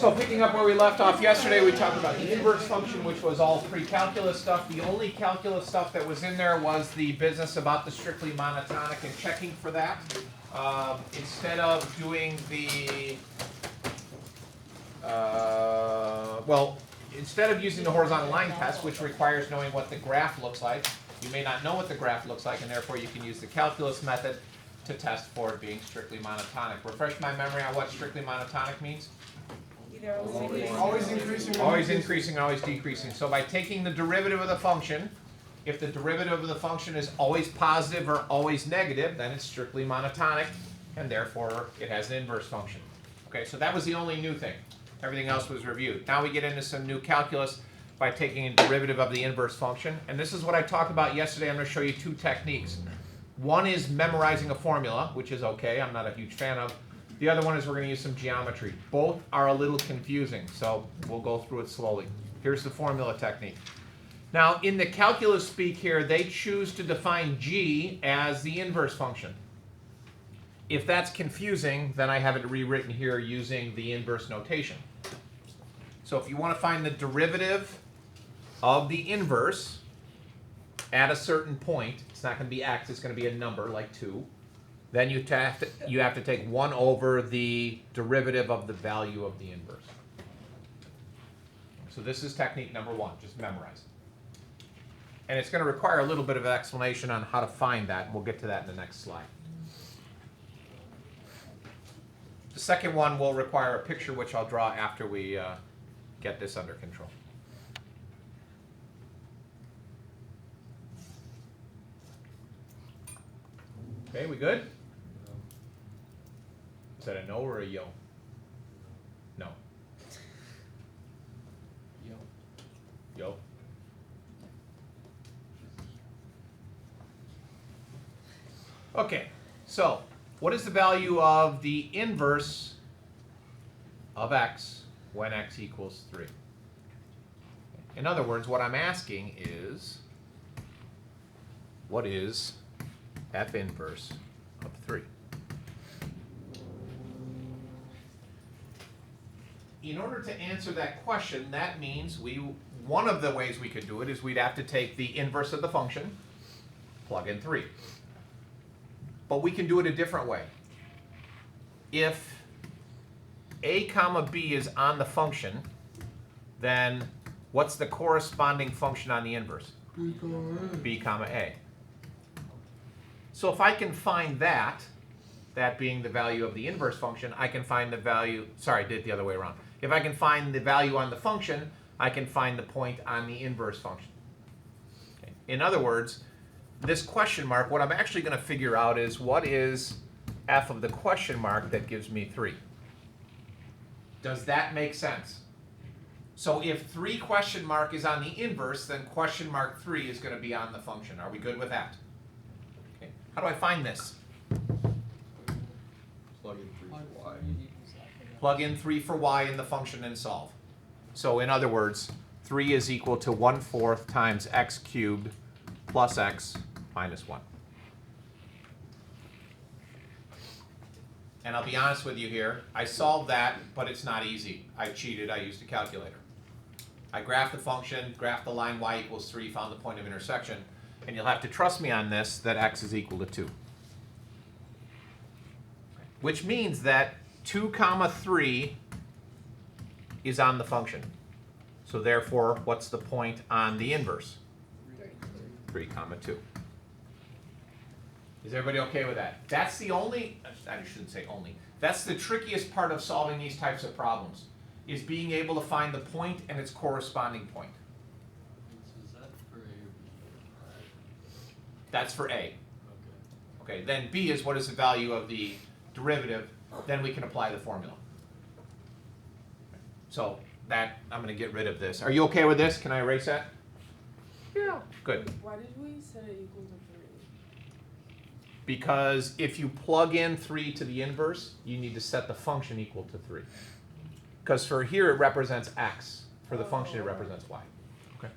So picking up where we left off yesterday, we talked about the inverse function, which was all pre-calculus stuff. The only calculus stuff that was in there was the business about the strictly monotonic and checking for that. Instead of doing the, instead of using the horizontal line test, which requires knowing what the graph looks like, you may not know what the graph looks like, and therefore you can use the calculus method to test for it being strictly monotonic. Refresh my memory on what strictly monotonic means. Always increasing. Always increasing, always decreasing. So by taking the derivative of the function, if the derivative of the function is always positive or always negative, then it's strictly monotonic, and therefore it has an inverse function. Okay, so that was the only new thing. Everything else was reviewed. Now we get into some new calculus by taking a derivative of the inverse function. And this is what I talked about yesterday. I'm going to show you two techniques. One is memorizing a formula, which is okay, I'm not a huge fan of. The other one is we're going to use some geometry. Both are a little confusing, so we'll go through it slowly. Here's the formula technique. Now, in the calculus speak here, they choose to define g as the inverse function. If that's confusing, then I have it rewritten here using the inverse notation. So if you want to find the derivative of the inverse at a certain point, it's not going to be x, it's going to be a number like 2. Then you have to take 1 over the derivative of the value of the inverse. So this is technique number 1, just memorize it. And it's going to require a little bit of an explanation on how to find that, and we'll get to that in the next slide. The second one will require a picture, which I'll draw after we get this under control. Okay, we good? Is that a no or a yo? No. Yo. Yo. Okay, so what is the value of the inverse of x when x equals 3? In other words, what I'm asking is, what is f inverse of 3? In order to answer that question, that means one of the ways we could do it is we'd have to take the inverse of the function, plug in 3. But we can do it a different way. If a comma b is on the function, then what's the corresponding function on the inverse? B comma a. So if I can find that being the value of the inverse function, I can find the value, sorry, I did it the other way around. If I can find the value on the function, I can find the point on the inverse function. Okay. In other words, this question mark, what I'm actually going to figure out is what is f of the question mark that gives me 3. Does that make sense? So if 3 question mark is on the inverse, then question mark 3 is going to be on the function. Are we good with that? Okay. How do I find this? Plug in 3 for y. Plug in 3 for y in the function and solve. So in other words, 3 is equal to 1/4 times x cubed plus x minus 1. And I'll be honest with you here, I solved that, but it's not easy. I cheated, I used a calculator. I graphed the function, graphed the line y equals 3, found the point of intersection, and you'll have to trust me on this that x is equal to 2. Which means that 2 comma 3 is on the function. So therefore, what's the point on the inverse? 3 comma 2. Is everybody okay with that? That's the only, I shouldn't say only, that's the trickiest part of solving these types of problems, is being able to find the point and its corresponding point. Is that for A or B? That's for A. Okay. Okay, then B is what is the value of the derivative, then we can apply the formula. So that, I'm going to get rid of this. Are you okay with this? Can I erase that? Yeah. Good. Why did we set it equal to 3? Because if you plug in 3 to the inverse, you need to set the function equal to 3. Because for here it represents x. For the function it represents y. Okay.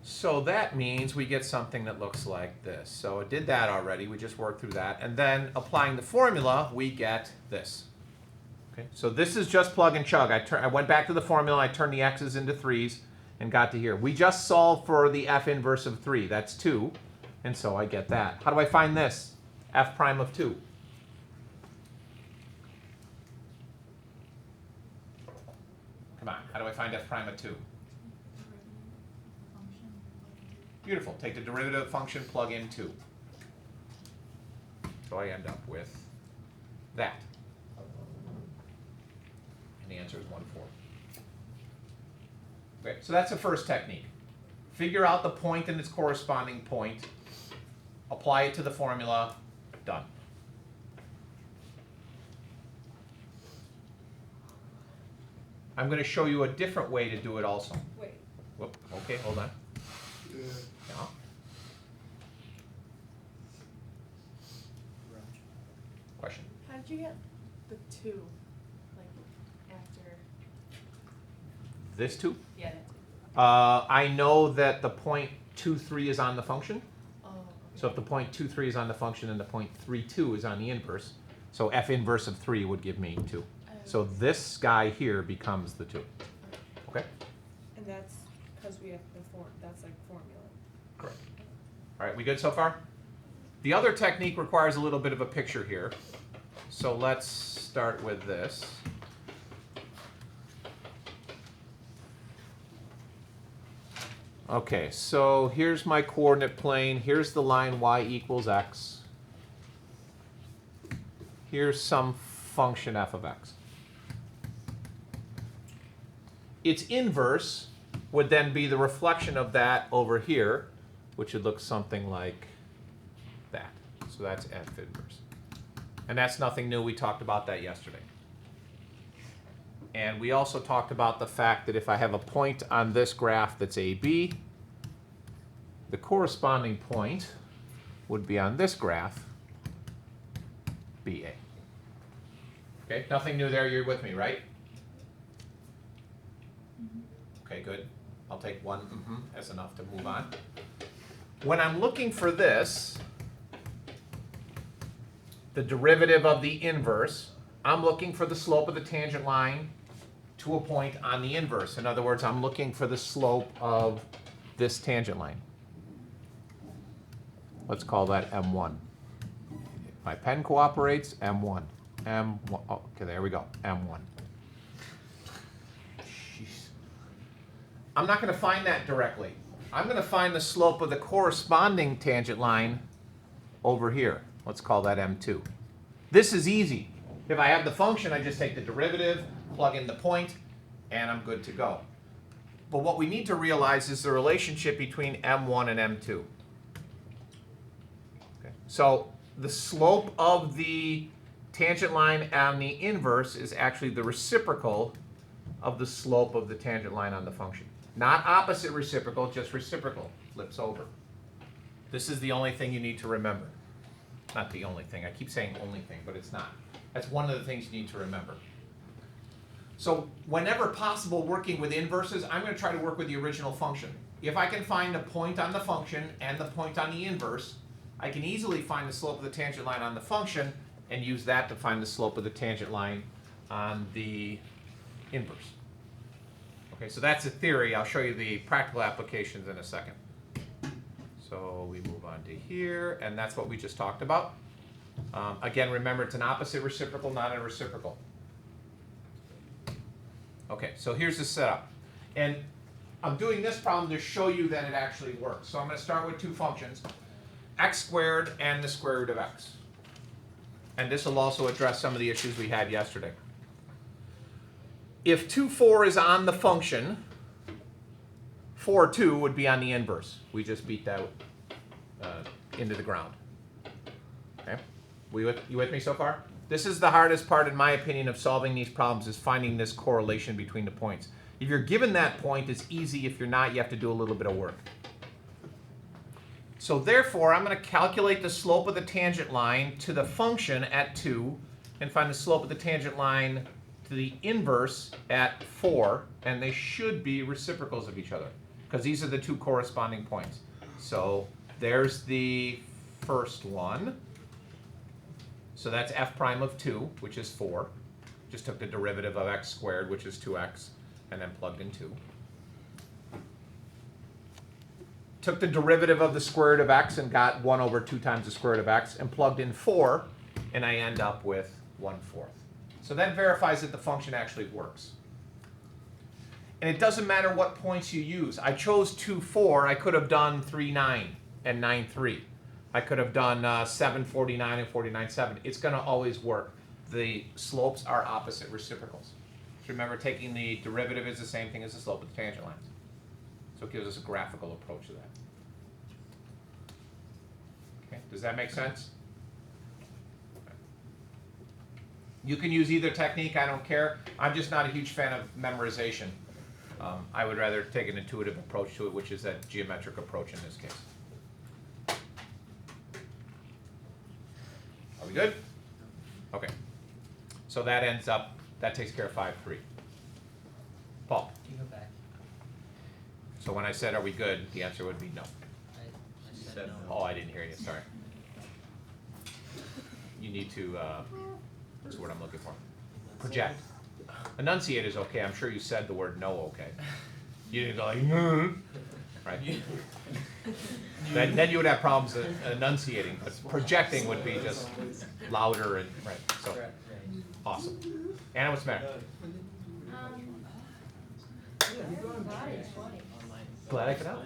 So that means we get something that looks like this. So it did that already. We just worked through that. And then applying the formula, we get this. Okay. Okay, so this is just plug and chug. I went back to the formula, I turned the x's into 3's, and got to here. We just solved for the f inverse of 3. That's 2, and so I get that. How do I find this? F prime of 2. Come on, how do I find f prime of 2? Beautiful. Take the derivative of the function, plug in 2. So I end up with that. And the answer is 1/4. Okay, so that's the first technique. Figure out the point and its corresponding point, apply it to the formula, done. I'm going to show you a different way to do it also. Wait, Whoop, okay, hold on. Yeah. Question. how did you get the 2? Like, after. This 2? Yeah, that 2. I know that the point 2,3 is on the function. Oh, So if the point 2,3 is on the function and the point 3,2 is on the inverse, so f inverse of 3 would give me 2. So this guy here becomes the 2. Okay? And that's because we have the form. That's like formula. Correct. All right, we good so far? The other technique requires a little bit of a picture here. So let's start with this. Okay, so here's my coordinate plane. Here's the line y equals x. Here's some function f of x. Its inverse would then be the reflection of that over here, which would look something like that. So that's f inverse. And that's nothing new. We talked about that yesterday. And we also talked about the fact that if I have a point on this graph that's AB, the corresponding point would be on this graph, BA. Okay, nothing new there. You're with me, right? Okay, good. I'll take one as enough to move on. When I'm looking for this, the derivative of the inverse, I'm looking for the slope of the tangent line to a point on the inverse. In other words, I'm looking for the slope of this tangent line. Let's call that M1. If my pen cooperates, M1. M1, oh, okay, there we go, M1. Jeez. I'm not going to find that directly. I'm going to find the slope of the corresponding tangent line over here. Let's call that M2. This is easy. If I have the function, I just take the derivative, plug in the point, and I'm good to go. But what we need to realize is the relationship between M1 and M2. Okay. So the slope of the tangent line on the inverse is actually the reciprocal of the slope of the tangent line on the function. Not opposite reciprocal, just reciprocal. Flips over. This is the only thing you need to remember. Not the only thing. I keep saying only thing, but it's not. That's one of the things you need to remember. So whenever possible working with inverses, I'm going to try to work with the original function. If I can find a point on the function and the point on the inverse, I can easily find the slope of the tangent line on the function and use that to find the slope of the tangent line on the inverse. Okay, so that's the theory. I'll show you the practical applications in a second. So we move on to here, and that's what we just talked about. Again, remember, it's an opposite reciprocal, not a reciprocal. Okay, so here's the setup. And I'm doing this problem to show you that it actually works. So I'm going to start with two functions, x squared and the square root of x. And this will also address some of the issues we had yesterday. If 2, 4 is on the function, 4, 2 would be on the inverse. We just beat that into the ground. Okay, you with me so far? This is the hardest part, in my opinion, of solving these problems, is finding this correlation between the points. If you're given that point, it's easy. If you're not, you have to do a little bit of work. So therefore, I'm going to calculate the slope of the tangent line to the function at 2 and find the slope of the tangent line to the inverse at 4, and they should be reciprocals of each other because these are the two corresponding points. So there's the first one. So that's f prime of 2, which is 4. Just took the derivative of x squared, which is 2x, and then plugged in 2. Took the derivative of the square root of x and got 1 over 2 times the square root of x, and plugged in 4, and I end up with 1/4. So that verifies that the function actually works. And it doesn't matter what points you use. I chose 2, 4. I could have done 3, 9 and 9, 3. I could have done 7, 49 and 49, 7. It's going to always work. The slopes are opposite reciprocals. So remember, taking the derivative is the same thing as the slope of the tangent lines. So it gives us a graphical approach to that. Okay, does that make sense? You can use either technique, I don't care. I'm just not a huge fan of memorization. I would rather take an intuitive approach to it, which is that geometric approach in this case. Are we good? Okay. So that ends up, that takes care of 5-3. Paul? Can you go back? So when I said, are we good, the answer would be no. I said no. Oh, I didn't hear you, sorry. You need to, what's the word I'm looking for? Project. Enunciate is okay, I'm sure you said the word no okay. You didn't go like, right? Then you would have problems enunciating, but projecting would be just louder and, right, so, Right. awesome. Anna, what's the matter? Online. Glad I could help.